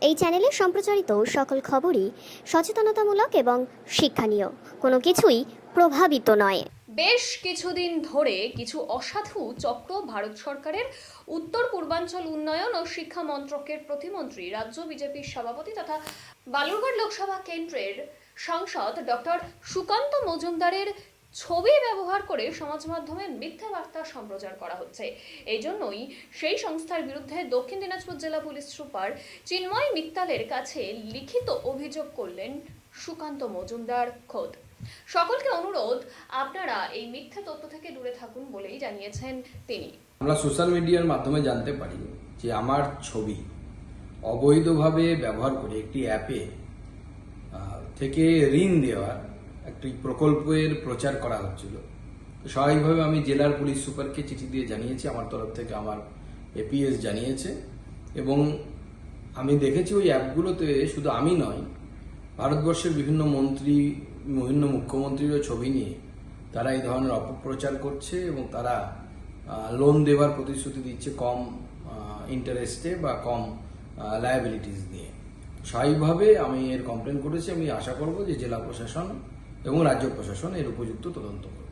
এই চ্যানেলে সম্প্রচারিত সকল খবরই সচেতনতামূলক এবং শিক্ষণীয়, কোনো কিছুই প্রভাবিত নয়। বেশ কিছুদিন ধরে কিছু অসাধু চক্র ভারত সরকারের উত্তর পূর্বাঞ্চল উন্নয়ন ও শিক্ষা মন্ত্রকের প্রতিমন্ত্রী, রাজ্য বিজেপির সভাপতি তথা বালুরঘাট লোকসভা কেন্দ্রের সাংসদ ডক্টর সুকান্ত মজুমদারের ছবি ব্যবহার করে সমাজ মাধ্যমে মিথ্যা বার্তা সম্প্রচার করা হচ্ছে। এই জন্যই সেই সংস্থার বিরুদ্ধে দক্ষিণ দিনাজপুর জেলা পুলিশ সুপার চিন্ময় মিত্তালের কাছে লিখিত অভিযোগ করলেন সুকান্ত মজুমদার খোদ। সকলকে অনুরোধ, আপনারা এই মিথ্যা তথ্য থেকে দূরে থাকুন বলেই জানিয়েছেন তিনি। আমরা সোশ্যাল মিডিয়ার মাধ্যমে জানতে পারি যে আমার ছবি অবৈধভাবে ব্যবহার করে একটি অ্যাপে থেকে ঋণ দেওয়ার একটি প্রকল্পের প্রচার করা হচ্ছিল। স্বাভাবিকভাবে আমি জেলার পুলিশ সুপারকে চিঠি দিয়ে জানিয়েছি, আমার তরফ থেকে আমার এপিএস জানিয়েছে, এবং আমি দেখেছি ওই অ্যাপগুলোতে শুধু আমি নয়, ভারতবর্ষের বিভিন্ন মন্ত্রী, বিভিন্ন মুখ্যমন্ত্রীরও ছবি নিয়ে তারা এই ধরনের অপপ্রচার করছে এবং তারা লোন দেওয়ার প্রতিশ্রুতি দিচ্ছে কম ইন্টারেস্টে বা কম লায়াবিলিটিস দিয়ে। স্বাভাবিকভাবে আমি এর কমপ্লেন করেছি। আমি আশা করব যে জেলা প্রশাসন এবং রাজ্য প্রশাসন এর উপযুক্ত তদন্ত করবে।